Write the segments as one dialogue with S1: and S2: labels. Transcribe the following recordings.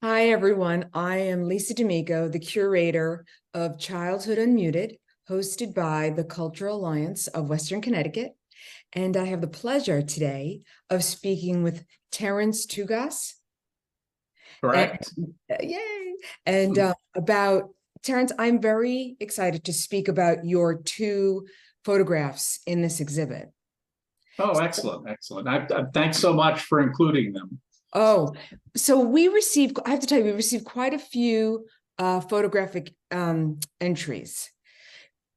S1: Hi, everyone. I am Lisa D'Amico, the curator of Childhood Unmuted, hosted by the Cultural Alliance of Western Connecticut. And I have the pleasure today of speaking with Terrence Tougas. And
S2: Correct.
S1: yay! And about Terrence, I'm very excited to speak about your two photographs in this exhibit.
S2: Oh, excellent, excellent. Thanks so much for including them.
S1: Oh, so I have to tell you, we received quite a few photographic entries.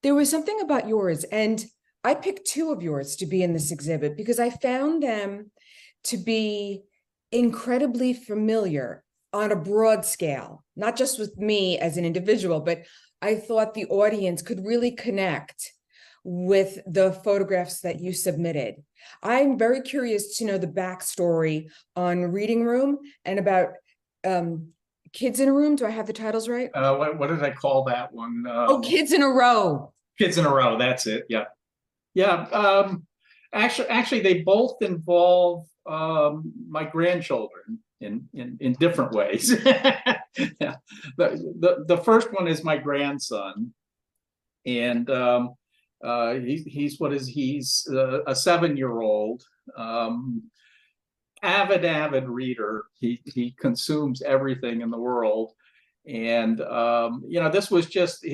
S1: There was something about yours, and I picked two of yours to be in this exhibit because I found them to be incredibly familiar on a broad scale, not just with me as an individual, but I thought the audience could really connect with the photographs that you submitted. I'm very curious to know the backstory on Reading Room and about Kids in a Room. Do I have the titles right?
S2: What did I call that one?
S1: Oh, Kids in a Row.
S2: Kids in a Row. That's it. Yeah, yeah. Actually, they both involve my grandchildren in different ways. Yeah. The first one is my grandson, and he's a 7-year-old. Avid reader. He consumes everything in the world, and this was just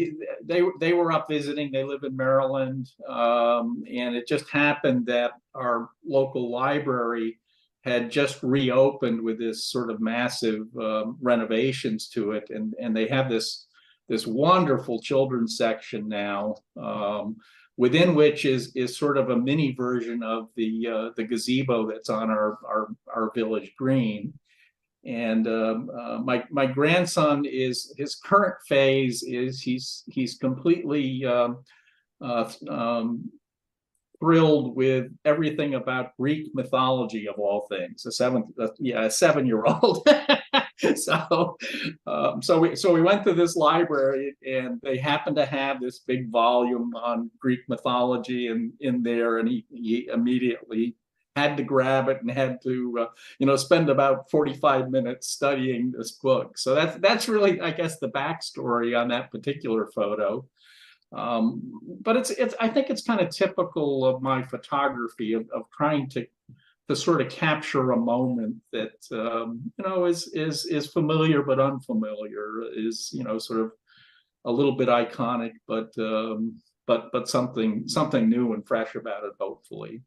S2: they were up visiting. They live in Maryland, and it just happened that our local library had just reopened with this sort of massive renovations to it, and they have this wonderful children's section now. Within which is sort of a mini version of the gazebo that's on our village green. And my grandson is his current phase is he's completely uh, um, thrilled with everything about Greek mythology of all things. A 7-year-old. So we went to this library, and they happened to have this big volume on Greek mythology in there, and he immediately had to grab it and had to spend about 45 minutes studying this book. So that's really, I guess, the backstory on that particular photo. But it's I think it's kind of typical of my photography of trying to sort of capture a moment that is familiar but unfamiliar, is sort of a little bit iconic, but something new and fresh about it, hopefully.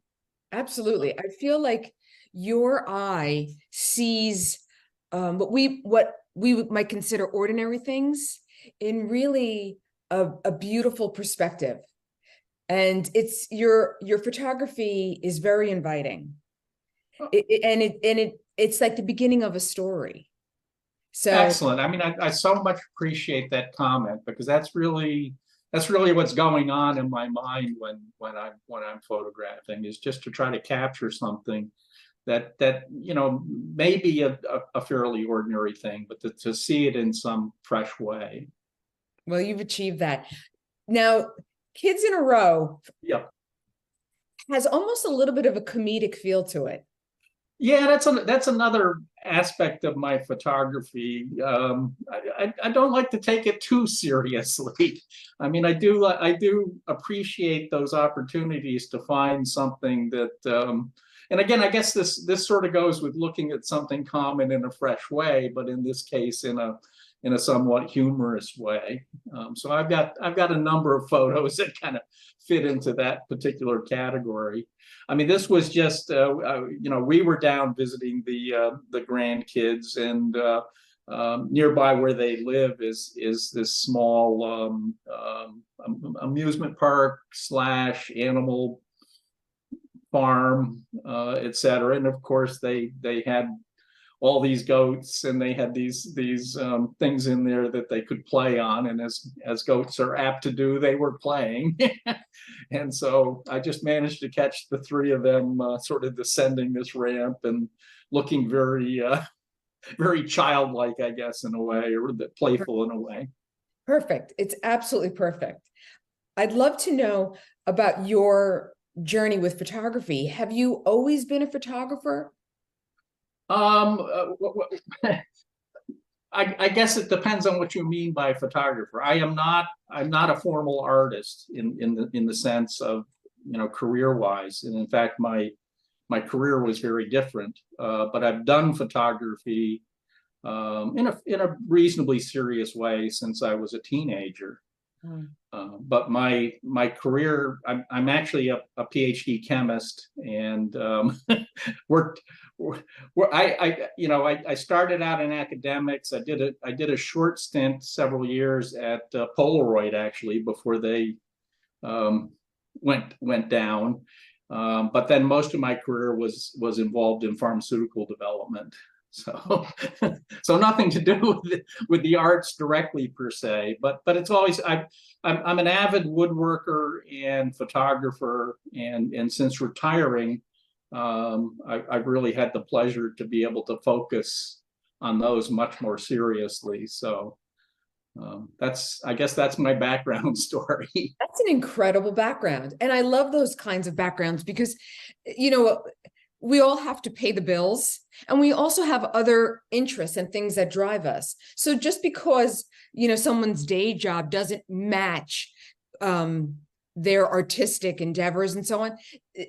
S1: Absolutely. I feel like your eye sees what we might consider ordinary things in really a beautiful perspective. And your photography is very inviting. It's like the beginning of a story. So
S2: Excellent. I mean, I so much appreciate that comment, because that's really what's going on in my mind when I'm photographing, is just to try to capture something that may be a fairly ordinary thing, but to see it in some fresh way.
S1: well, you've achieved that. Now, Kids in a Row
S2: Yeah.
S1: has almost a little bit of a comedic feel to it.
S2: Yeah, that's another aspect of my photography. I don't like to take it too seriously. I mean, I do appreciate those opportunities to find something that, and again, I guess this sort of goes with looking at something common in a fresh way, but in this case, in a somewhat humorous way. So I've got a number of photos that kind of fit into that particular category. I mean, this was just we were down visiting the grandkids, and nearby where they live is this small amusement park slash animal farm, etc. And of course, they had all these goats, and they had these things in there that they could play on, and as goats are apt to do, they were playing. And so I just managed to catch the three of them sort of descending this ramp and looking very childlike, I guess, in a way, or playful in a way.
S1: Perfect. It's absolutely perfect. I'd love to know about your journey with photography. Have you always been a photographer?
S2: Um, I guess it depends on what you mean by photographer. I'm not a formal artist in the sense of, career wise. And in fact, my career was very different. But I've done photography in a reasonably serious way since I was a teenager. But my career, I'm actually a PhD chemist, and worked. I started out in academics. I did a short stint, several years at Polaroid, actually, before they went down. But then most of my career was involved in pharmaceutical development. So, so nothing to do with the arts directly per se, but it's always I'm an avid woodworker and photographer, and since retiring, I've really had the pleasure to be able to focus on those much more seriously. So I guess that's my background story.
S1: That's an incredible background. And I love those kinds of backgrounds because, we all have to pay the bills, and we also have other interests and things that drive us. So just because, someone's day job doesn't match their artistic endeavors and so on,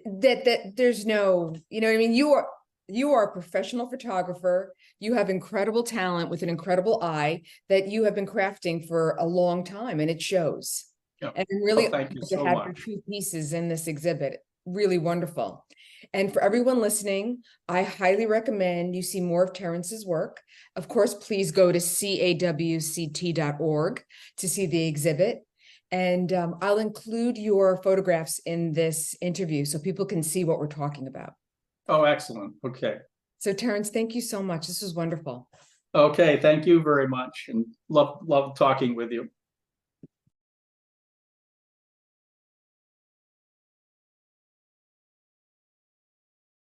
S1: that there's no, what I mean? You are a professional photographer. You have incredible talent with an incredible eye that you have been crafting for a long time, and it shows.
S2: Yep.
S1: And I'm really
S2: Thank you
S1: to
S2: so
S1: have
S2: much.
S1: your two pieces in this exhibit. Really wonderful. And for everyone listening, I highly recommend you see more of Terrence's work. Of course, please go to cawct.org to see the exhibit. And I'll include your photographs in this interview so people can see what we're talking about.
S2: Oh, excellent. Okay.
S1: So Terrence, thank you so much. This was wonderful.
S2: Okay, thank you very much, and love talking with you.